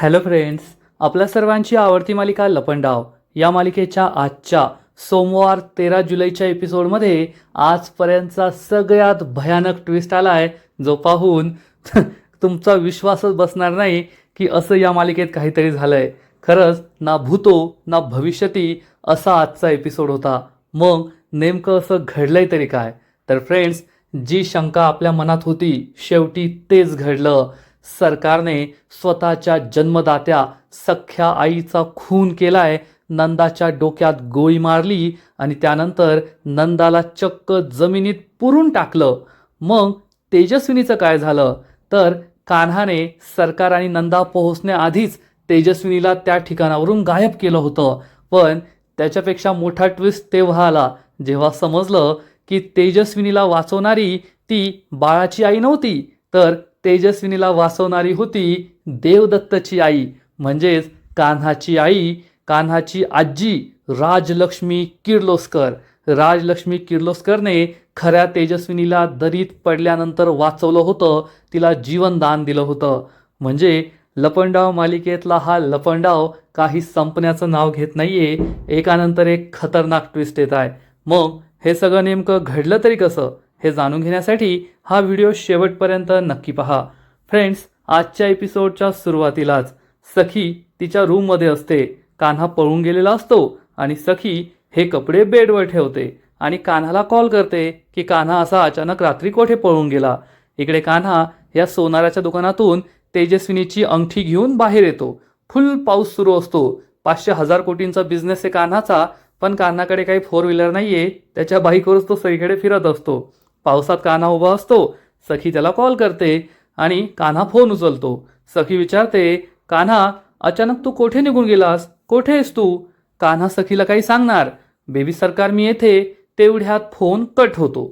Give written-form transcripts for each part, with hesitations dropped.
Hello friends, आपल्या सर्वांची आवडती मालिका लपंडाव या मालिकेच्या आजच्या सोमवार 13 जुलैच्या एपिसोडमध्ये आजपर्यंतचा सगळ्यात भयानक ट्विस्ट आला आहे, जो पाहून तुमचा विश्वासच बसणार नाही की असं या मालिकेत काहीतरी झालं आहे. खरंच ना भूतो ना भविष्यती असा आजचा एपिसोड होता. मग नेमकं असं घडलंय तरी काय? तर फ्रेंड्स, जी शंका आपल्या मनात होती शेवटी तेच घडलं. सरकारने स्वतःच्या जन्मदात्या सख्ख्या आईचा खून केलाय, नंदाच्या डोक्यात गोळी मारली आणि त्यानंतर नंदाला चक्क जमिनीत पुरून टाकलं. मग तेजस्विनीचं काय झालं? तर कान्हाने सरकार आणि नंदा पोहोचण्याआधीच तेजस्विनीला त्या ठिकाणावरून गायब केलं होतं. पण त्याच्यापेक्षा मोठा ट्विस्ट तेव्हा आला जेव्हा समजलं की तेजस्विनीला वाचवणारी ती बाळाची आई नव्हती, तर तेजस्विनीला वाचवणारी होती देवदत्तची आई, म्हणजेच कान्हाची आई, कान्हाची आजी राजलक्ष्मी किर्लोस्कर. राजलक्ष्मी किर्लोस्करने खऱ्या तेजस्विनीला दरीत पडल्यानंतर वाचवलं होतं, तिला जीवनदान दिलं होतं. म्हणजे लपंडाव मालिकेतला हा लपंडाव काही संपण्याचं नाव घेत नाहीये. एकानंतर एक खतरनाक ट्विस्ट येत आहे. मग हे सगळं नेमकं घडलं तरी कसं, हे जाणून घेण्यासाठी हा व्हिडिओ शेवटपर्यंत नक्की पहा. फ्रेंड्स, आजच्या एपिसोडच्या सुरुवातीलाच सखी तिच्या रूममध्ये असते. कान्हा पळून गेलेला असतो आणि सखी हे कपडे बेडवर ठेवते आणि कान्हाला कॉल करते की कान्हा असा अचानक रात्री कोठे पळून गेला. इकडे कान्हा या सोनाराच्या दुकानातून तेजस्विनीची अंगठी घेऊन बाहेर येतो. फुल पाऊस सुरू असतो. 500,000 कोटींचा बिझनेस आहे कान्हाचा, पण कान्हाकडे काही 4 व्हीलर नाहीये. त्याच्या बाईकवरच तो सगळीकडे फिरत असतो. पावसात कान्हा उभा असतो. सखी त्याला कॉल करते आणि कान्हा फोन उचलतो. सखी विचारते, कान्हा अचानक तू कोठे निघून गेलास? कोठे आहेस तू? कान्हा सखीला काही सांगणार. बेबी सरकार मी येथे. तेवढ्यात फोन कट होतो.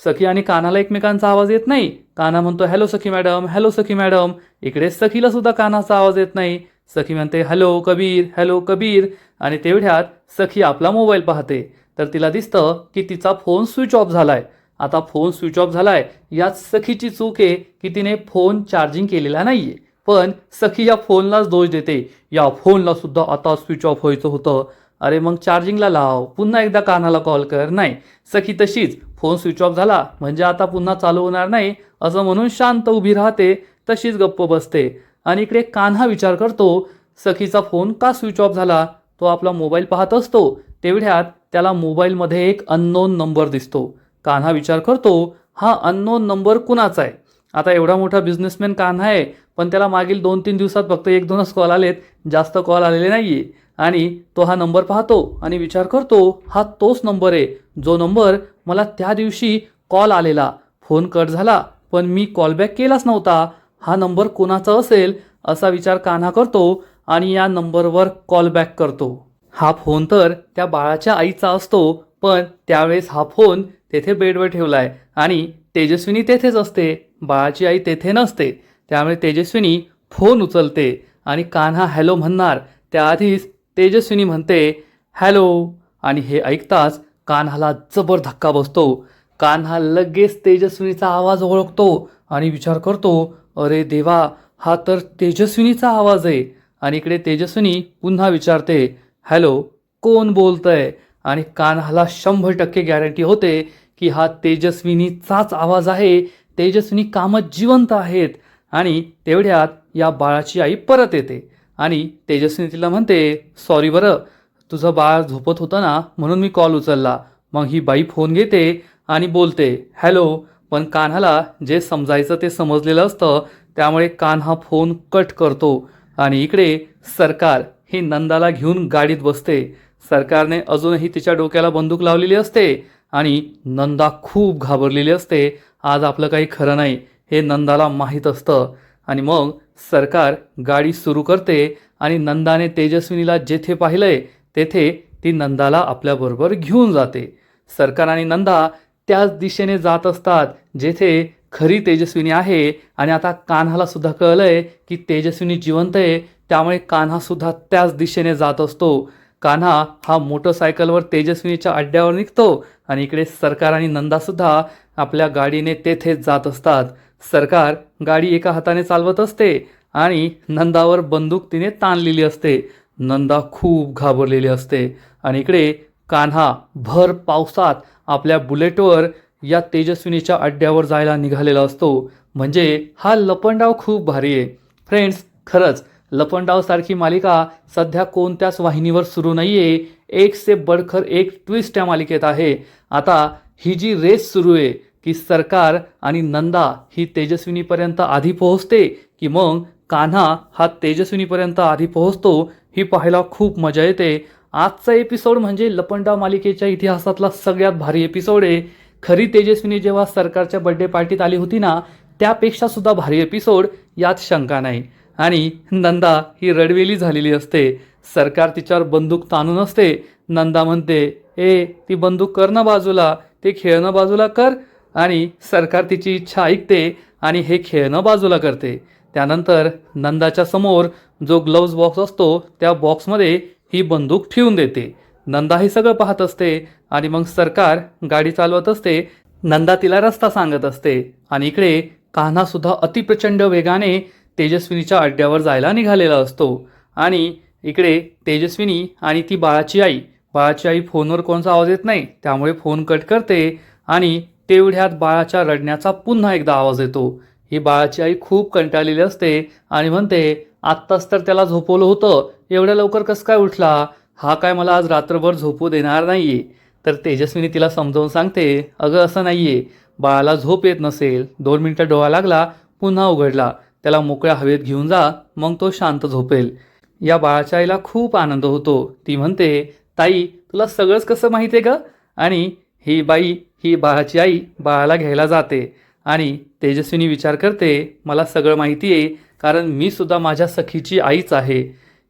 सखी आणि कान्हाला एकमेकांचा आवाज येत नाही. कान्हा म्हणतो हॅलो सखी मॅडम, हॅलो सखी मॅडम. इकडे सखीला सुद्धा कान्हाचा आवाज येत नाही. सखी म्हणते हॅलो कबीर, हॅलो कबीर. आणि तेवढ्यात सखी आपला मोबाईल पाहते तर तिला दिसतं की तिचा फोन स्विच ऑफ झालाय. आता फोन स्विच ऑफ झालाय यात सखीची चूक आहे की तिने फोन चार्जिंग केलेला नाहीये. पण सखी या फोनलाच दोष देते. या फोनला सुद्धा आता स्विच ऑफ व्हायचं होतं. अरे मग चार्जिंगला लाव, पुन्हा एकदा कान्हाला कॉल कर. नाही, सखी तशीच फोन स्विच ऑफ झाला म्हणजे आता पुन्हा चालू होणार नाही असं म्हणून शांत उभी राहते. तशीच गप्प बसते. आणि इकडे कान्हा विचार करतो सखीचा फोन का स्विच ऑफ झाला. तो आपला मोबाईल पाहत असतो. तेवढ्यात त्याला मोबाईलमध्ये एक अननोन नंबर दिसतो. कान्हा विचार करतो हा अननोन नंबर कुणाचा आहे. आता एवढा मोठा बिझनेसमॅन कान्हा आहे, पण त्याला मागील 2-3 दिवसात फक्त 1-2च कॉल आलेत, जास्त कॉल आलेले नाहीये. आणि तो हा नंबर पाहतो आणि विचार करतो हा तोच नंबर आहे जो नंबर मला त्या दिवशी कॉल आलेला. फोन कट झाला पण मी कॉलबॅक केलाच नव्हता. हा नंबर कोणाचा असेल असा विचार कान्हा करतो आणि या नंबरवर कॉल बॅक करतो. हा फोन तर त्या बाळाच्या आईचा असतो, पण त्यावेळेस हा फोन तेथे बेडवर ठेवलाय आणि तेजस्विनी तेथेच असते. बाळाची आई तेथे नसते. त्यामुळे तेजस्विनी फोन उचलते आणि कान्हा हॅलो म्हणणार त्याआधीच तेजस्विनी म्हणते हॅलो. आणि हे ऐकताच कान्हाला जबर धक्का बसतो. कान्हा लगेच तेजस्विनीचा आवाज ओळखतो आणि विचार करतो अरे देवा, हा तर तेजस्विनीचा आवाज आहे. आणि इकडे तेजस्विनी पुन्हा विचारते हॅलो कोण बोलतंय. आणि कान्हाला 100% गॅरंटी होते की हा तेजस्विनीचाच आवाज आहे. तेजस्विनी कामच जिवंत आहेत. आणि तेवढ्यात या बाळाची आई परत येते आणि तेजस्विनी तिला म्हणते सॉरी बरं, तुझं बाळ झोपत होतं ना म्हणून मी कॉल उचलला. मग ही बाई फोन घेते आणि बोलते हॅलो. पण कान्हाला जे समजायचं ते समजलेलं असतं, त्यामुळे कान्हा फोन कट करतो. आणि इकडे सरकार ही नंदाला घेऊन गाडीत बसते. सरकारने अजूनही तिच्या डोक्याला बंदूक लावलेली असते आणि नंदा खूप घाबरलेली असते. आज आपलं काही खरं नाही हे नंदाला माहीत असतं. आणि मग सरकार गाडी सुरू करते आणि नंदाने तेजस्विनीला जेथे पाहिलंय तेथे ती नंदाला आपल्याबरोबर घेऊन जाते. सरकार आणि नंदा त्याच दिशेने जात असतात जेथे खरी तेजस्विनी आहे. आणि आता कान्हाला सुद्धा कळलंय की तेजस्विनी जिवंत आहे, त्यामुळे कान्हा सुद्धा त्याच दिशेने जात असतो. कान्हा हा मोटरसायकलवर तेजस्विनीच्या अड्ड्यावर निघतो आणि इकडे सरकार आणि नंदा सुद्धा आपल्या गाडीने तेथेच जात असतात. सरकार गाडी एका हाताने चालवत असते आणि नंदावर बंदूक तिने ताणलेली असते. नंदा खूप घाबरलेली असते आणि इकडे कान्हा भर पावसात आपल्या बुलेटवर या तेजस्विनीच्या अड्ड्यावर जायला निघालेला असतो. म्हणजे हा लपंडाव खूप भारी आहे. फ्रेंड्स, खरंच लपंडावसारखी मालिका सध्या कोणत्याच वाहिनीवर सुरू नाही आहे. एक से बडकर एक ट्विस्ट या मालिकेत आहे. आता ही जी रेस सुरू आहे की सरकार आणि नंदा ही तेजस्विनीपर्यंत आधी पोहोचते की मग कान्हा हा तेजस्विनीपर्यंत आधी पोहोचतो, ही पाहायला खूप मजा येते. आजचा एपिसोड म्हणजे लपंडाव मालिकेच्या इतिहासातला सगळ्यात भारी एपिसोड आहे. खरी तेजस्विनी जेव्हा सरकारच्या बर्थडे पार्टीत आली होती ना, त्यापेक्षा सुद्धा भारी एपिसोड, यात शंका नाही. आणि नंदा ही रडवेली झालेली असते. सरकार तिच्यावर बंदूक ताणून असते. नंदा म्हणते, ए ती बंदूक कर ना बाजूला, ते खेळणं बाजूला कर. आणि सरकार तिची इच्छा ऐकते आणि हे खेळणं बाजूला करते. त्यानंतर नंदाच्या समोर जो ग्लोव्ज बॉक्स असतो त्या बॉक्समध्ये ही बंदूक ठेवून देते. नंदा हे सगळं पाहत असते आणि मग सरकार गाडी चालवत असते. नंदा तिला रस्ता सांगत असते आणि इकडे कान्हा सुद्धा अतिप्रचंड वेगाने तेजस्विनीच्या अड्ड्यावर जायला निघालेला असतो. आणि इकडे तेजस्विनी आणि ती बाळाची आई फोनवर कोणचा आवाज येत नाही, त्यामुळे फोन कट करते आणि तेवढ्यात बाळाच्या रडण्याचा पुन्हा एकदा आवाज येतो. ही बाळाची आई खूप कंटाळलेली असते आणि म्हणते, आत्ताच तर त्याला झोपवलं होतं, एवढ्या लवकर कसं काय उठला? हा काय मला आज रात्रभर झोपू देणार नाहीये. तर तेजस्विनी तिला समजावून सांगते, अगं असं नाहीये, बाळाला झोप येत नसेल, 2 मिनिटं डोळा लागला पुन्हा उघडला, त्याला मोकळ्या हवेत घेऊन जा, मग तो शांत झोपेल. या बाळाच्या आईला खूप आनंद होतो. ती म्हणते, ताई तुला सगळंच कसं माहिती आहे का? आणि ही बाळाची आई बाळाला घ्यायला जाते आणि तेजस्विनी विचार करते, मला सगळं माहिती आहे, कारण मी सुद्धा माझ्या सखीची आईच आहे.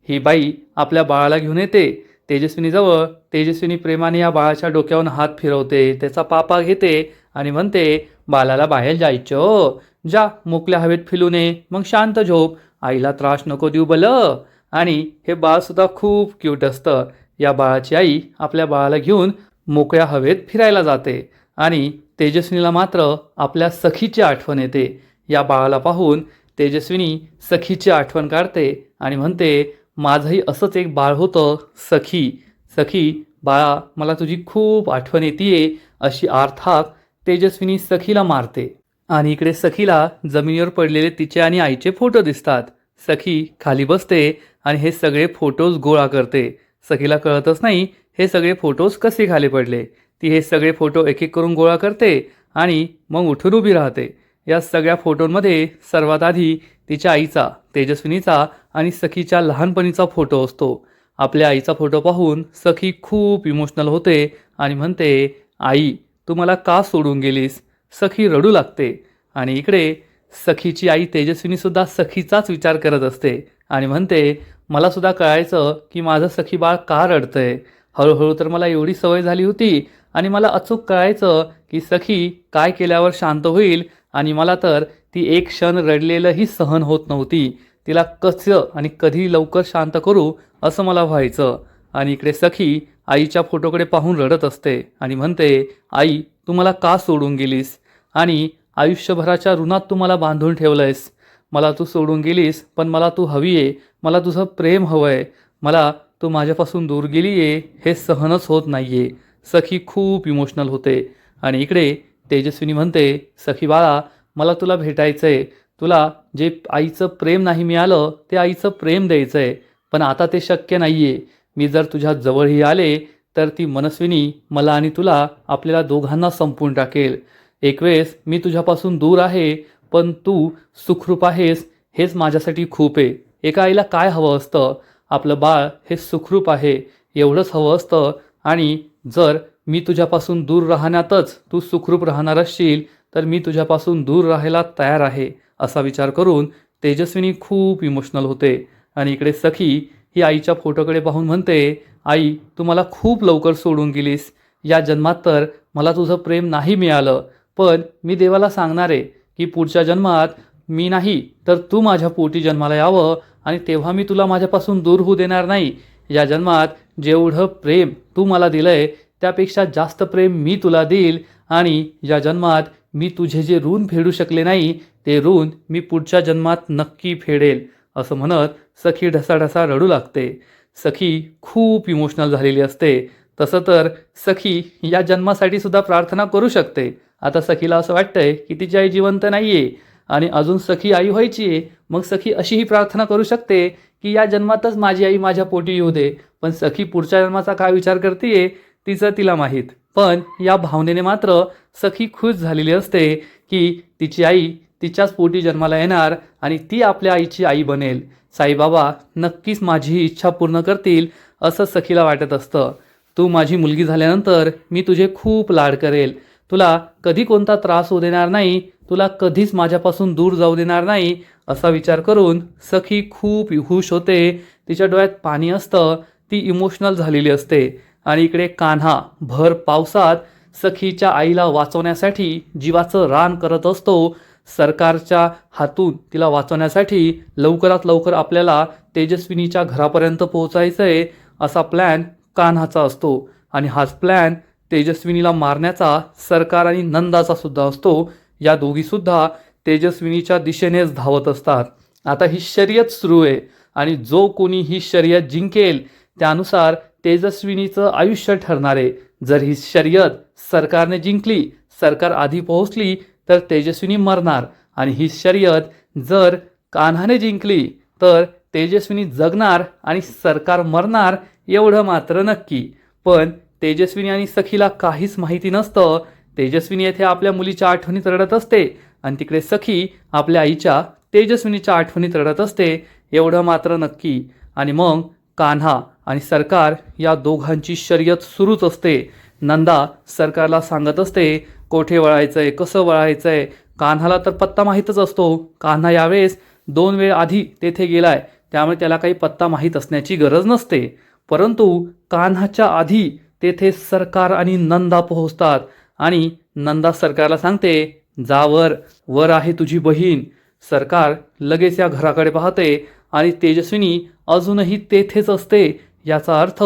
ही बाई आपल्या बाळाला घेऊन येते तेजस्विनीजवळ. तेजस्विनी प्रेमाने या बाळाच्या डोक्यावरून हात फिरवते, त्याचा पापा घेते आणि म्हणते, बाळाला बाहेर जायचं, जा मोकळ्या हवेत फिरून ये, मग शांत झोप, आईला त्रास नको देऊ बलं. आणि हे बाळसुद्धा खूप क्यूट असतं. या बाळाची आई आपल्या बाळाला घेऊन मोकळ्या हवेत फिरायला जाते आणि तेजस्विनीला मात्र आपल्या सखीची आठवण येते. या बाळाला पाहून तेजस्विनी सखीची आठवण काढते आणि म्हणते, माझंही असंच एक बाळ होतं, सखी बाळा, मला तुझी खूप आठवण येते. अशी अर्थात तेजस्विनी सखीला मारते आणि इकडे सखीला जमिनीवर पडलेले तिचे आणि आईचे फोटो दिसतात. सखी खाली बसते आणि हे सगळे फोटोज गोळा करते. सखीला कळतच नाही हे सगळे फोटोज कसे खाली पडले. ती हे सगळे फोटो एक एक करून गोळा करते आणि मग उठून उभी राहते. या सगळ्या फोटोंमध्ये सर्वात आधी तिच्या आईचा, तेजस्विनीचा आणि सखीच्या लहानपणीचा फोटो असतो. आपल्या आईचा फोटो पाहून सखी खूप इमोशनल होते आणि म्हणते, आई तू मला का सोडून गेलीस? सखी रडू लागते आणि इकडे सखीची आई तेजस्विनीसुद्धा सखीचाच विचार करत असते आणि म्हणते, मला सुद्धा कळायचं की माझं सखी बाळ का रडतंय. हळूहळू तर मला एवढी सवय झाली होती आणि मला अचूक कळायचं की सखी काय केल्यावर शांत होईल, आणि मला तर ती एक क्षण रडलेलंही सहन होत नव्हती. तिला कसं आणि कधी लवकर शांत करू असं मला व्हायचं. आणि इकडे सखी आईच्या फोटोकडे पाहून रडत असते आणि म्हणते, आई तू मला का सोडून गेलीस आणि आयुष्यभराच्या ऋणात तू मला बांधून ठेवलंयस. मला तू सोडून गेलीस, पण मला तू हवी आहे, मला तुझं प्रेम हवं आहे. मला तू माझ्यापासून दूर गेली आहे हे सहनच होत नाही आहे. सखी खूप इमोशनल होते आणि इकडे तेजस्विनी म्हणते, सखी बाळा मला तुला भेटायचं आहे. तुला जे आईचं प्रेम नाही मिळालं ते आईचं प्रेम द्यायचं आहे, पण आता ते शक्य नाही आहे. मी जर तुझ्या जवळही आले तर ती मनस्विनी मला आणि तुला, आपल्याला दोघांना संपवून टाकेल. एक वेळेस मी तुझ्यापासून दूर आहे, पण तू सुखरूप आहेस हेच माझ्यासाठी खूप आहे. एका आईला काय हवं असतं? आपलं बाळ हे सुखरूप आहे एवढंच हवं असतं. आणि जर मी तुझ्यापासून दूर राहण्यातच तू सुखरूप राहणार असशील तर मी तुझ्यापासून दूर राहायला तयार आहे. असा विचार करून तेजस्विनी खूप इमोशनल होते. आणि इकडे सखी ही आईच्या फोटोकडे पाहून म्हणते, आई तू मला खूप लवकर सोडून गेलीस. या जन्मात तर मला तुझं प्रेम नाही मिळालं, पण मी देवाला सांगणार आहे की पुढच्या जन्मात मी नाही तर तू माझ्या पोटी जन्माला यावं आणि तेव्हा मी तुला माझ्यापासून दूर होऊ देणार नाही. या जन्मात जेवढं प्रेम तू मला दिलंय त्यापेक्षा जास्त प्रेम मी तुला देईल, आणि या जन्मात मी तुझे जे ऋण फेडू शकले नाही ते ऋण मी पुढच्या जन्मात नक्की फेडेल. असं म्हणत सखी ढसाढसा रडू लागते. सखी खूप इमोशनल झालेली असते. तसं तर सखी या जन्मासाठी सुद्धा प्रार्थना करू शकते. आता सखीला असं वाटतंय की तिची आई जिवंत नाहीये आणि अजून सखी आई व्हायची आहे. मग सखी अशीही प्रार्थना करू शकते की या जन्मातच माझी आई माझ्या पोटी येऊ दे. पण सखी पुढच्या जन्माचा काय विचार करतेय तिचं तिला माहीत. पण या भावनेने मात्र सखी खुश झालेली असते की तिची आई तिच्याच पोटी जन्माला येणार आणि ती आपल्या आईची आई बनेल. साईबाबा नक्कीच माझी ही इच्छा पूर्ण करतील असं सखीला वाटत असतं. तू माझी मुलगी झाल्यानंतर मी तुझे खूप लाड करेल. तुला कधी कोणता त्रास होऊ देणार नाही. तुला कधीच माझ्यापासून दूर जाऊ देणार नाही असा विचार करून सखी खूप खुश होते. तिच्या डोळ्यात पाणी असतं. ती इमोशनल झालेली असते. आणि इकडे कान्हा भर पावसात सखीच्या आईला वाचवण्यासाठी जीवाचं रान करत असतो. सरकारच्या हातून तिला वाचवण्यासाठी लवकरात लवकर आपल्याला तेजस्विनीच्या घरापर्यंत पोहोचायचं आहे असा प्लॅन कान्हाचा असतो. आणि हाच प्लॅन तेजस्विनीला मारण्याचा सरकार आणि नंदाचा सुद्धा असतो. या दोघीसुद्धा तेजस्विनीच्या दिशेनेच धावत असतात. आता ही शर्यत सुरू आहे आणि जो कोणी ही शर्यत जिंकेल त्यानुसार तेजस्विनीचं आयुष्य ठरणार आहे. जर ही शर्यत सरकारने जिंकली, सरकार आधी पोहोचली तर तेजस्विनी मरणार. आणि ही शर्यत जर कान्हाने जिंकली तर तेजस्विनी जगणार आणि सरकार मरणार एवढं मात्र नक्की. पण तेजस्विनी आणि सखीला काहीच माहिती नसतं. तेजस्विनी येथे आपल्या मुलीच्या आठवणीत रडत असते आणि तिकडे सखी आपल्या आईच्या तेजस्विनीच्या आठवणीत रडत असते एवढं मात्र नक्की. आणि मग कान्हा आणि सरकार या दोघांची शर्यत सुरूच असते. नंदा सरकारला सांगत असते कोठे वळायचंय, कसं वळायचंय. कान्हाला तर पत्ता माहीतच असतो. कान्हा यावेळेस 2 वेळ आधी तेथे गेलाय त्यामुळे त्याला काही पत्ता माहीत असण्याची गरज नसते. परंतु कान्हाच्या आधी तेथे सरकार आणि नंदा पोहोचतात आणि नंदा सरकारला सांगते जा वर आहे तुझी बहीण. सरकार लगेच या घराकडे पाहते आणि तेजस्विनी अजूनही तेथेच असते. याचा अर्थ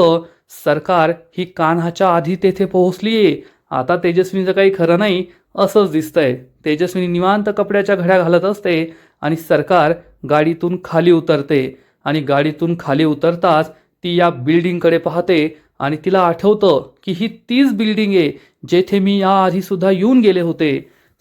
सरकार ही कान्हाच्या आधी तेथे पोहोचलीये. आता तेजस्विनीचं काही खरं नाही असंच दिसतंय. तेजस्विनी निवांत कपड्याच्या घड्या घालत असते आणि सरकार गाडीतून खाली उतरते. आणि गाडीतून खाली उतरताच ती या बिल्डिंगकडे पाहते आणि तिला आठवतं की ही तीच बिल्डिंग आहे जेथे मी याआधी सुद्धा येऊन गेले होते.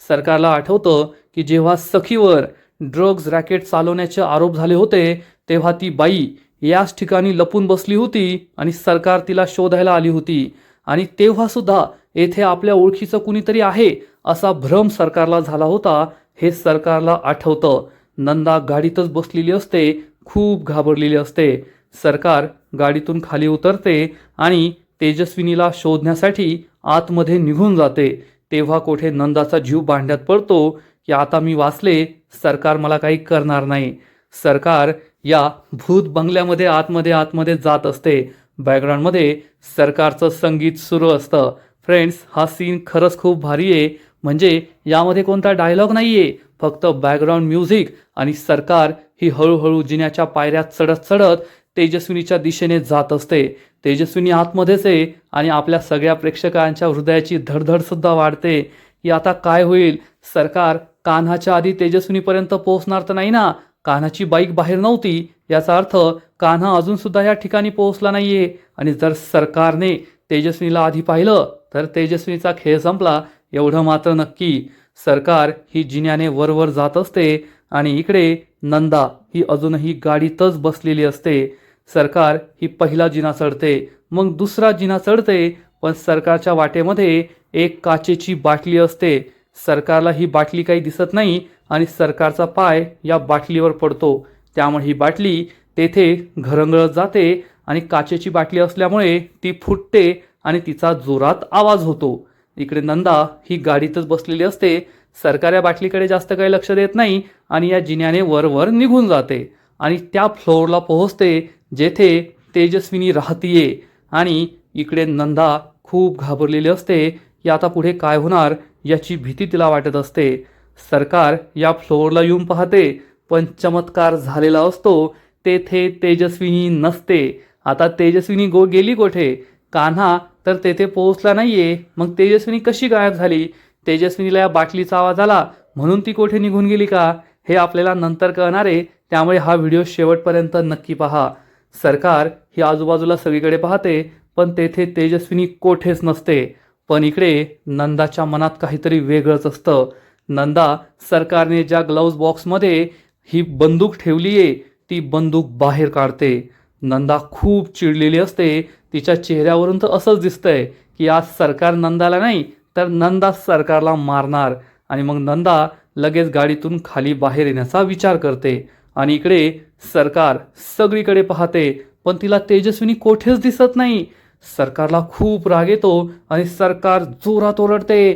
सरकारला आठवतं की जेव्हा सखीवर ड्रग्ज रॅकेट चालवण्याचे आरोप झाले होते तेव्हा ती बाई याच ठिकाणी लपून बसली होती आणि सरकार तिला शोधायला आली होती. आणि तेव्हा सुद्धा येथे आपल्या ओळखीचं कुणीतरी आहे असा भ्रम सरकारला झाला होता हे सरकारला आठवतं. नंदा गाडीतच बसलेली असते, खूप घाबरलेली असते. सरकार गाडीतून खाली उतरते आणि तेजस्विनीला शोधण्यासाठी आतमध्ये निघून जाते. तेव्हा कोठे नंदाचा जीव भांड्यात पडतो की आता मी वाचले, सरकार मला काही करणार नाही. सरकार या भूत बंगल्यामध्ये आतमध्ये जात असते. बॅकग्राऊंडमध्ये सरकारचं संगीत सुरू असतं. फ्रेंड्स, हा सीन खरंच खूप भारी आहे. म्हणजे यामध्ये कोणता डायलॉग नाही आहे, फक्त बॅकग्राऊंड म्युझिक. आणि सरकार ही हळूहळू जिन्याच्या पायऱ्या चढत चढत तेजस्विनीच्या दिशेने जात असते. तेजस्विनी आतमध्येच आहे आणि आपल्या सगळ्या प्रेक्षकांच्या हृदयाची धडधडसुद्धा वाढते की आता काय होईल. सरकार कान्हाच्या आधी तेजस्विनीपर्यंत पोहोचणार तर नाही ना. कान्हाची बाईक बाहेर नव्हती याचा अर्थ कान्हा अजून सुद्धा या ठिकाणी पोहोचला नाहीये. आणि जर सरकारने तेजस्विनीला आधी पाहिलं तर तेजस्विनीचा खेळ संपला एवढं मात्र नक्की. सरकार ही जिन्याने वरवर जात असते आणि इकडे नंदा ही अजूनही गाडीतच बसलेली असते. सरकार ही पहिला जिना चढते, मग दुसरा जिना चढते. पण सरकारच्या वाटेमध्ये एक काचेची बाटली असते. सरकारला ही बाटली काही दिसत नाही आणि सरकारचा पाय या बाटलीवर पडतो. त्यामुळे ही बाटली तेथे घरंगळत जाते आणि काचेची बाटली असल्यामुळे ती फुटते आणि तिचा जोरात आवाज होतो. इकडे नंदा ही गाडीतच बसलेली असते. सरकार या बाटलीकडे जास्त काही लक्ष देत नाही आणि या जिन्याने वर निघून जाते आणि त्या फ्लोअरला पोहोचते जेथे तेजस्विनी राहतीये. आणि इकडे नंदा खूप घाबरलेली असते की आता पुढे काय होणार याची भीती तिला वाटत असते. सरकार या फ्लोअरला येऊन पाहते पण चमत्कार झालेला असतो. तेथे तेजस्विनी नसते. आता तेजस्विनी गेली कोठे? कान्हा तर तेथे पोहोचला नाहीये. मग तेजस्विनी कशी गायब झाली? तेजस्विनीला या बाटलीचा आवाज आला म्हणून ती कोठे निघून गेली का हे आपल्याला नंतर कळणार आहे. त्यामुळे हा व्हिडिओ शेवटपर्यंत नक्की पहा. सरकार ही आजूबाजूला सगळीकडे पाहते, पण तेथे तेजस्विनी कोठेच नसते. पण इकडे नंदाच्या मनात काहीतरी वेगळंच असतं. नंदा सरकारने ज्या ग्लव्ज बॉक्समध्ये ही बंदूक ठेवली आहे ती बंदूक बाहेर काढते. नंदा खूप चिडलेली असते. तिच्या चेहऱ्यावरून तर असंच दिसतंय की आज सरकार नंदाला नाही तर नंदा सरकारला मारणार. आणि मग नंदा लगेच गाडीतून खाली बाहेर येण्याचा विचार करते. आणि इकडे सरकार सगळीकडे पाहते, पण तिला तेजस्विनी कोठेच दिसत नाही. सरकारला खूप राग येतो आणि सरकार जोरात ओरडते,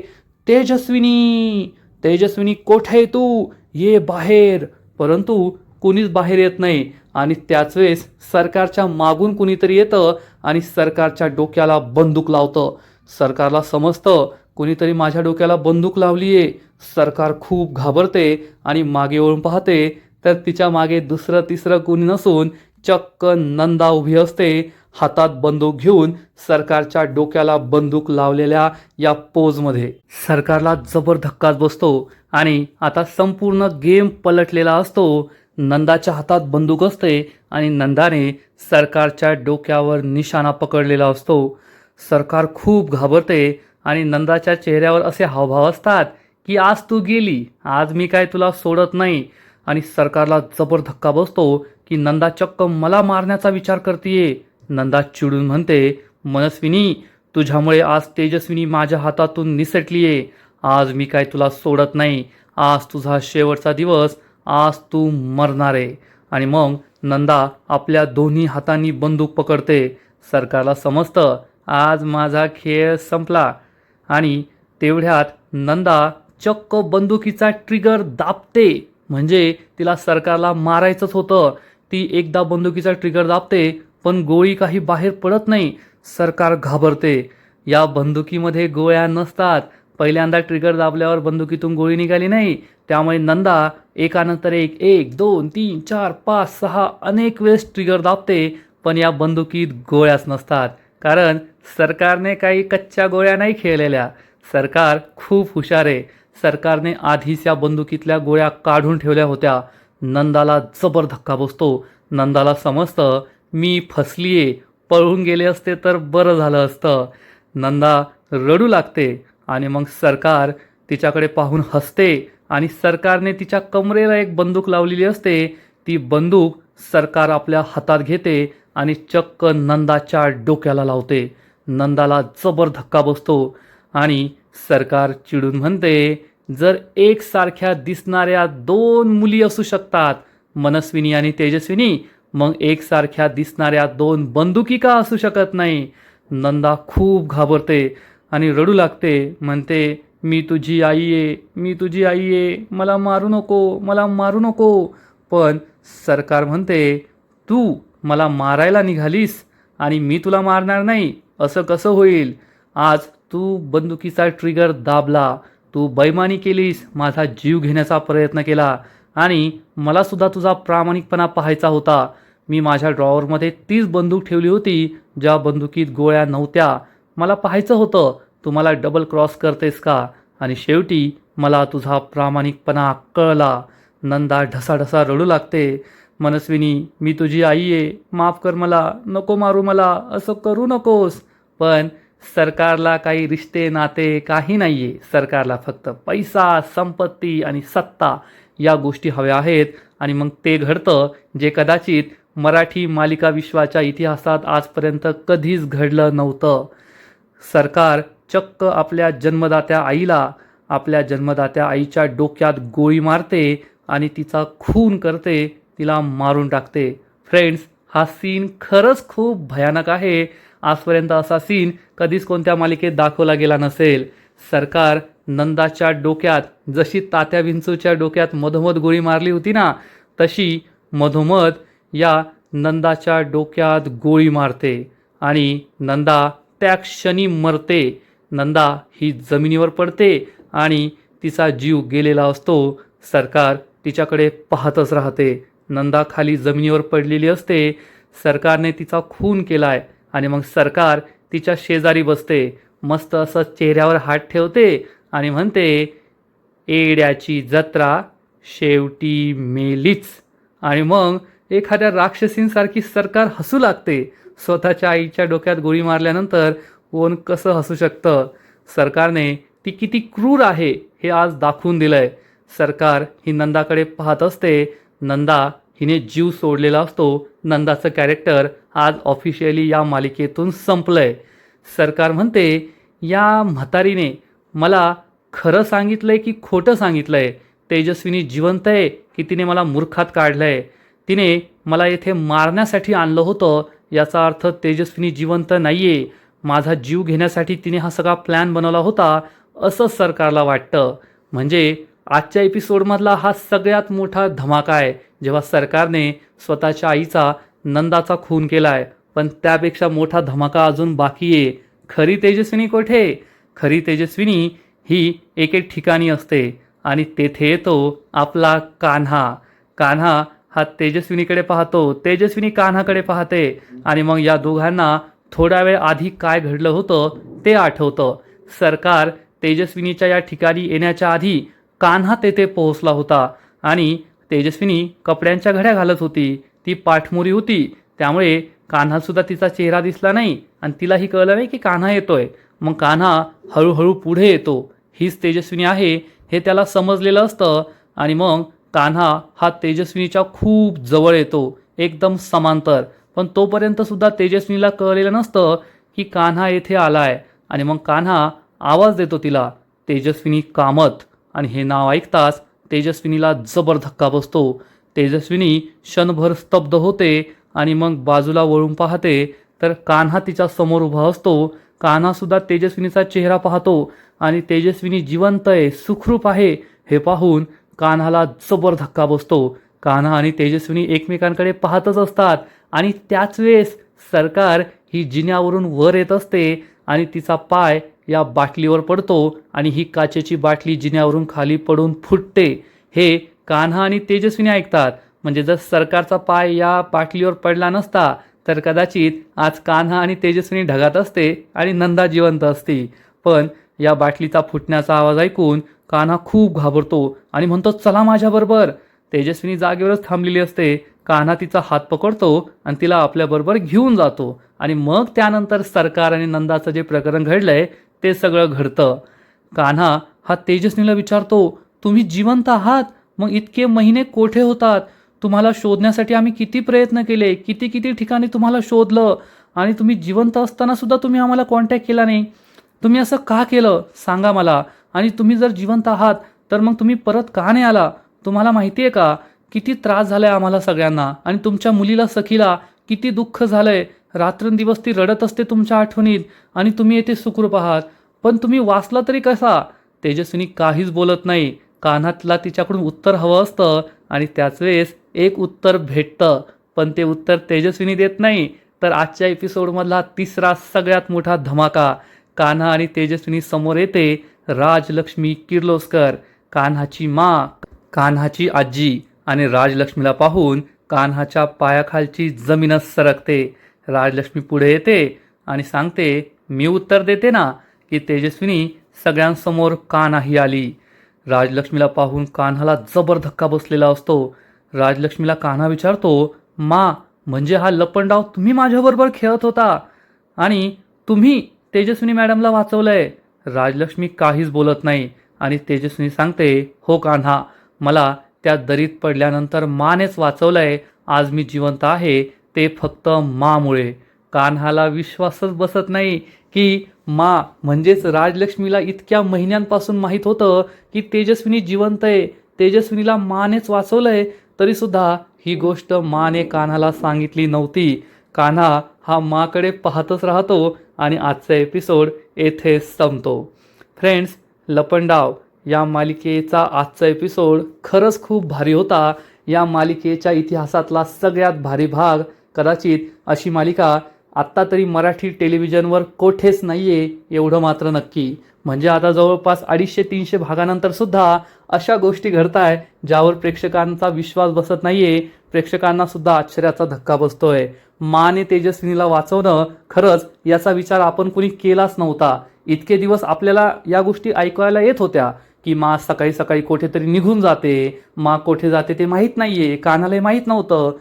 तेजस्विनी, तेजस्विनी कोठे तू, ये बाहेर. परंतु कुणीच बाहेर येत नाही. आणि त्याच वेळेस सरकारच्या मागून कुणीतरी येतं आणि सरकारच्या डोक्याला बंदूक लावतं. सरकारला समजतं कुणीतरी माझ्या डोक्याला बंदूक लावलीये. सरकार खूप घाबरते आणि मागे वळून पाहते तर तिच्या मागे दुसरं तिसरं कुणी नसून चक्क नंदा उभी असते, हातात बंदूक घेऊन सरकारच्या डोक्याला बंदूक लावलेल्या या पोजमध्ये. सरकारला जबर धक्काच बसतो आणि आता संपूर्ण गेम पलटलेला असतो. नंदाच्या हातात बंदूक असते आणि नंदाने सरकारच्या डोक्यावर निशाणा पकडलेला असतो. सरकार खूप घाबरते आणि नंदाच्या चेहऱ्यावर असे हावभाव असतात की आज तू गेली, आज मी काय तुला सोडत नाही. आणि सरकारला जबर धक्का बसतो की नंदा चक्क मला मारण्याचा विचार करतीये. नंदा चिडून म्हणते, मनस्विनी, तुझ्यामुळे आज तेजस्विनी माझ्या हातातून निसटलीये. आज मी काय तुला सोडत नाही. आज तुझा शेवटचा दिवस, आज तू मरणार आहे. आणि मग नंदा आपल्या दोन्ही हातांनी बंदूक पकडते. सरकारला समजतं आज माझा खेळ संपला. आणि तेवढ्यात नंदा चक्क बंदुकीचा ट्रिगर दाबते. म्हणजे तिला सरकारला मारायचंच होतं. ती एकदा बंदुकीचा ट्रिगर दाबते, पण गोळी काही बाहेर पडत नाही. सरकार घाबरते. या बंदुकीमध्ये गोळ्या नसतात. पहिल्यांदा ट्रिगर दाबल्यावर बंदुकीतून गोळी निघाली नाही. त्यामुळे नंदा एकानंतर एक 1, 2, 3, 4, 5, 6 अनेक वेळेस ट्रिगर दाबते, पण या बंदुकीत गोळ्याच नसतात. कारण सरकारने काही कच्च्या गोळ्या नाही खेळलेल्या. सरकार खूप हुशार आहे. सरकारने आधीच या बंदुकीतल्या गोळ्या काढून ठेवल्या होत्या. नंदाला जबर धक्का बसतो. नंदाला समजतं मी फसलीये, पळून गेले असते तर बरं झालं असतं. नंदा रडू लागते आणि मग सरकार तिच्याकडे पाहून हसते आणि सरकारने तिच्या कमरेला एक बंदूक लावलेली असते. ती बंदूक सरकार आपल्या हातात घेते आणि चक्क नंदाच्या डोक्याला लावते. नंदाला जबर धक्का बसतो आणि सरकार चिडून म्हणते, जर एकसारख्या दिसणाऱ्या 2 मुली असू शकतात, मनस्विनी आणि तेजस्विनी, मग एकसारख्या दिसणाऱ्या 2 बंदुकी का असू शकत नाही. नंदा खूप घाबरते आणि रडू लागते. म्हणते, मी तुझी आई आहे, मी तुझी आई आहे, मला मारू नको, मला मारू नको. पण सरकार म्हणते, तू मला मारायला निघालीस आणि मी तुला मारणार नाही, असं कसं होईल. आज तू बंदुकीचा ट्रिगर दाबला, तू बेईमानी केलीस, माझा जीव घेण्याचा प्रयत्न केला आणि मला सुद्धा तुझा प्रामाणिकपणा पाहायचा होता. मी माझ्या ड्रॉवरमध्ये तीच बंदूक ठेवली होती ज्या बंदुकीत गोळ्या नव्हत्या. मला पाहायचं होतं तू मला डबल क्रॉस करतेस का. आणि शेवटी मला तुझा प्रामाणिकपणा कळला. नंदा ढसाढसा रडू लागते. मनस्विनी, मी तुझी आई आहे, माफ कर मला, नको मारू मला, असं करू नकोस. पण सरकारला काही रिश्ते नाते काही नाही आहे. सरकारला फक्त पैसा, संपत्ती आणि सत्ता या गोष्टी हव्या आहेत. आणि मग ते घडतं जे कदाचित मराठी मालिका विश्वाच्या इतिहासात आजपर्यंत कधीच घडलं नव्हतं. सरकार चक्क आपल्या जन्मदात्या आईला, आपल्या जन्मदात्या आईच्या डोक्यात गोळी मारते आणि तिचा खून करते, तिला मारून टाकते. फ्रेंड्स, हा सीन खरंच खूप भयानक आहे. आजपर्यंत असा सीन कधीच कोणत्या मालिकेत दाखवला गेला नसेल. सरकार नंदाच्या डोक्यात जशी तात्या विंचूच्या डोक्यात मधोमध गोळी मारली होती ना, तशी मधोमध या नंदाच्या डोक्यात गोळी मारते आणि नंदा त्या क्षणी मरते. नंदा ही जमिनीवर पडते आणि तिचा जीव गेलेला असतो. सरकार तिच्याकडे पाहतच राहते. नंदा खाली जमिनीवर पडलेली असते. सरकारने तिचा खून केलाय आणि मग सरकार तिच्या शेजारी बसते. मस्त असं चेहऱ्यावर हात ठेवते आणि म्हणते, एड्याची जत्रा शेवटी मेलीच. आणि मग एखाद्या राक्षसींसारखी सरकार हसू लागते. स्वतःच्या आईच्या डोक्यात गोळी मारल्यानंतर कोण कसं हसू शकतं? सरकारने ती किती क्रूर आहे हे आज दाखवून दिलंय. सरकार ही नंदाकडे पाहत असते. नंदा हिने जीव सोडलेला असतो. नंदाचं कॅरेक्टर आज ऑफिशियली या मालिकेतून संपलंय. सरकार म्हणते या म्हातारीने मला खरं सांगितलंय की खोटं सांगितलंय? तेजस्विनी जिवंत आहे की तिने मला मूर्खात काढलंय? तिने मला येथे मारण्यासाठी आणलं होतं, याचा अर्थ तेजस्विनी जिवंत नाहीये. माझा जीव घेण्यासाठी तिने हा सगळा प्लॅन बनवला होता असं सरकारला वाटतं. म्हणजे आजच्या एपिसोडमधला हा सगळ्यात मोठा धमाका आहे, जेव्हा सरकारने स्वतःच्या आईचा, नंदाचा खून केलाय. पण त्यापेक्षा मोठा धमाका अजून बाकी आहे. खरी तेजस्विनी कुठे? खरी तेजस्विनी ही एके ठिकाणी असते आणि तेथे येतो आपला कान्हा. कान्हा हा तेजस्विनीकडे पाहतो, तेजस्विनी कान्हाकडे पाहते आणि मग या दोघांना थोडा वेळ आधी काय घडलं होतं ते आठवतं. सरकार तेजस्विनीच्या या ठिकाणी येण्याच्या आधी कान्हा तेथे पोहोचला होता आणि तेजस्विनी कपड्यांच्या घड्या घालत होती. ती पाठमोरी होती, त्यामुळे कान्हासुद्धा तिचा चेहरा दिसला नाही आणि तिलाही कळलं नाही की कान्हा येतोय. मग कान्हा हळूहळू पुढे येतो. हीच तेजस्विनी आहे हे त्याला समजलेलं असतं आणि मग कान्हा हा तेजस्विनीच्या खूप जवळ येतो, एकदम समांतर. पण तोपर्यंत सुद्धा तेजस्विनीला कळलेलं नसतं की कान्हा येथे आलाय. आणि मग कान्हा आवाज देतो तिला, तेजस्विनी कामत. आणि हे नाव ऐकताच तेजस्विनीला जबर धक्का बसतो. तेजस्विनी क्षणभर स्तब्ध होते आणि मग बाजूला वळून पाहते तर कान्हा तिच्या समोर उभा असतो. कान्हा सुद्धा तेजस्विनीचा चेहरा पाहतो आणि तेजस्विनी जिवंत आहे, सुखरूप आहे हे पाहून कान्हाला जबर धक्का बसतो. कान्हा आणि तेजस्विनी एकमेकांकडे पाहतच असतात आणि त्याच वेळेस सरकार ही जिन्यावरून वर येत असते आणि तिचा पाय या बाटलीवर पडतो आणि ही काचेची बाटली जिन्यावरून खाली पडून फुटते. हे कान्हा आणि तेजस्विनी ऐकतात. म्हणजे जर सरकारचा पाय या बाटलीवर पडला नसता तर कदाचित आज कान्हा आणि तेजस्विनी ढगात असते आणि नंदा जिवंत असती. पण या बाटलीचा फुटण्याचा आवाज ऐकून कान्हा खूप घाबरतो आणि म्हणतो, चला माझ्याबरोबर. तेजस्विनी जागेवरच थांबलेली असते. कान्हा तिचा हात पकडतो आणि तिला आपल्याबरोबर घेऊन जातो आणि मग त्यानंतर सरकार आणि नंदाचं जे प्रकरण घडलंय ते सगळं घडतं. कान्हा हा तेजस्विनीला विचारतो, तुम्ही जिवंत आहात? मग इतके महिने कोठे होतात? तुम्हाला शोधण्यासाठी आम्ही किती प्रयत्न केले, किती किती ठिकाणी तुम्हाला शोधलं आणि तुम्ही जिवंत असताना सुद्धा तुम्ही आम्हाला कॉन्टॅक्ट केला नाही. तुम्ही असं का केलं सांगा मला. आणि तुम्ही जर जिवंत आहात तर मग तुम्ही परत का नाही आला? तुम्हाला माहिती आहे का किती त्रास झालाय आम्हाला सगळ्यांना आणि तुमच्या मुलीला सखीला किती दुःख झालंय. रात्रंदिवस ती रडत असते तुमच्या आठवणीत आणि तुम्ही येथे सुखरूप आहात. पण तुम्ही वाचला तरी कसा? तेजस्विनी काहीच बोलत नाही. कान्हातला तिच्याकडून उत्तर हवं असतं आणि त्याच वेळेस एक उत्तर भेटतं, पण ते उत्तर तेजस्विनी देत नाही. तर आजच्या एपिसोडमधला तिसरा सगळ्यात मोठा धमाका. कान्हा आणि तेजस्विनी समोर येते राजलक्ष्मी किर्लोस्कर, कान्हाची माँ, कान्हाची आजी. आणि राजलक्ष्मीला पाहून कान्हाच्या पायाखालची जमीनच सरकते. राजलक्ष्मी पुढे येते आणि सांगते, मी उत्तर देते ना की तेजस्विनी सगळ्यांसमोर का नाही आली. राजलक्ष्मीला पाहून कान्हाला जबर धक्का बसलेला असतो. राजलक्ष्मीला कान्हा विचारतो, मा म्हणजे हा लपंडाव तुम्ही माझ्याबरोबर खेळत होता आणि तुम्ही तेजस्विनी मॅडमला वाचवलंय? राजलक्ष्मी काहीच बोलत नाही आणि तेजस्विनी सांगते, हो कान्हा, मला त्या दरीत पडल्यानंतर मानेच वाचवलंय. आज मी जिवंत आहे ते फक्त मामुळे. कान्हाला विश्वासच बसत नाही की मा म्हणजेच राजलक्ष्मीला इतक्या महिन्यांपासून माहीत होतं की तेजस्विनी जिवंत आहे, तेजस्विनीला मानेच वाचवलंय, तरीसुद्धा ही गोष्ट माने कान्हाला सांगितली नव्हती. कान्हा हा माकडे पाहतच राहतो आणि आजचा एपिसोड येथे संपतो. फ्रेंड्स, लपंडाव या मालिकेचा आजचा एपिसोड खरंच खूप भारी होता. या मालिकेच्या इतिहासातला सगळ्यात भारी भाग. कदाचित अशी मालिका आत्ता तरी मराठी टेलिव्हिजनवर कोठेच नाही आहे, एवढं मात्र नक्की. म्हणजे आता जवळपास 250-300 भागानंतर सुद्धा अशा गोष्टी घडताय ज्यावर प्रेक्षकांचा विश्वास बसत नाही आहे. प्रेक्षकांना सुद्धा आश्चर्याचा धक्का बसतोय. माने तेजस्विनीला वाचवणं, खरंच याचा विचार आपण कुणी केलाच नव्हता. इतके दिवस आपल्याला या गोष्टी ऐकायला येत होत्या की मा सकाळी सकाळी कुठेतरी निघून जाते, मा कुठे जाते ते माहीत नाही आहे, कान्हालाही माहीत नव्हतं.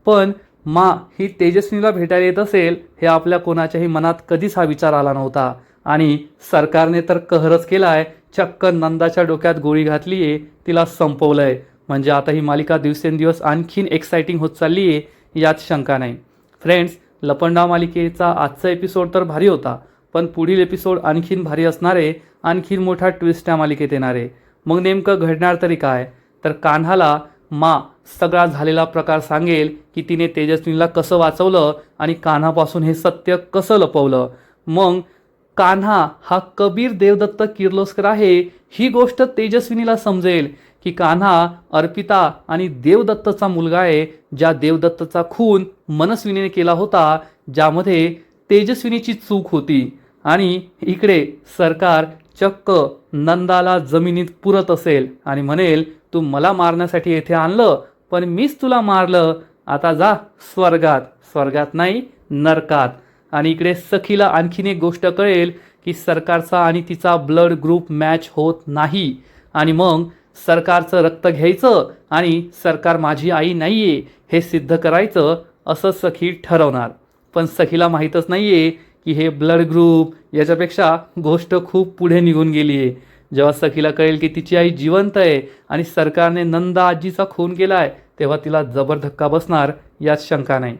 पण मा ही तेजस्विनीला भेटायला येत असेल हे आपल्या कोणाच्याही मनात कधीच हा विचार आला नव्हता. आणि सरकारने तर कहरच केलाय, चक्क नंदाच्या डोक्यात गोळी घातली आहे, तिला संपवलंय. म्हणजे आता ही मालिका दिवसेंदिवस आणखीन एक्साइटिंग होत चालली आहे यात शंका नाही. फ्रेंड्स, लपंडाव मालिकेचा आजचा एपिसोड तर भारी होता, पण पुढील एपिसोड आणखीन भारी असणार आहे. आणखीन मोठा ट्विस्ट त्या मालिकेत येणार आहे. मग नेमकं घडणार तरी काय, तर कान्हाला मा सगळा झालेला प्रकार सांगेल की तिने तेजस्विनीला कसं वाचवलं आणि कान्हापासून हे सत्य कसं लपवलं. मग कान्हा हा कबीर देवदत्त किर्लोस्कर आहे ही गोष्ट तेजस्विनीला समजेल की कान्हा अर्पिता आणि देवदत्तचा मुलगा आहे, ज्या देवदत्तचा खून मनस्विनीने केला होता, ज्यामध्ये तेजस्विनीची चूक होती. आणि इकडे सरकार चक्क नंदाला जमिनीत पुरत असेल आणि म्हणेल, तू मला मारण्यासाठी येथे आणलं, पण मीच तुला मारलं, आता जा स्वर्गात. स्वर्गात नाही, नरकात. आणि इकडे सखीला आणखीन एक गोष्ट कळेल की सरकारचा आणि तिचा ब्लड ग्रुप मॅच होत नाही. आणि मग सरकारचं रक्त घ्यायचं आणि सरकार माझी आई नाहीये हे सिद्ध करायचं असं सखी ठरवणार. पण सखीला माहीतच नाहीये की हे ब्लड ग्रुप याच्यापेक्षा गोष्ट खूप पुढे निघून गेली आहे. जेव्हा सखीला कळेल की तिची आई जिवंत आहे आणि सरकारने नंदा आजीचा खून केला आहे, तेव्हा तिला जबर धक्का बसणार यात शंका नाही.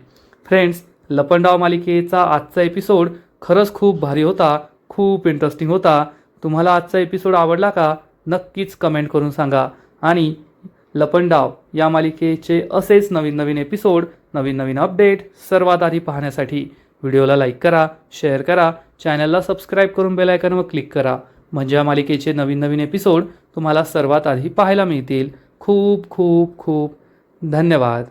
फ्रेंड्स, लपंडाव मालिकेचा आजचा एपिसोड खरंच खूप भारी होता, खूप इंटरेस्टिंग होता. तुम्हाला आजचा एपिसोड आवडला का, नक्कीच कमेंट करून सांगा. आणि लपंडाव या मालिकेचे असेच नवीन नवीन एपिसोड, नवीन नवीन अपडेट सर्वात आधी पाहण्यासाठी व्हिडिओला लाईक करा, शेअर करा, चॅनलला सबस्क्राईब करून बेल आयकॉनवर क्लिक करा. म्हणजे या मालिकेचे नवीन नवीन एपिसोड तुम्हाला सर्वात आधी पाहायला मिळतील. खूप खूप खूप धन्यवाद.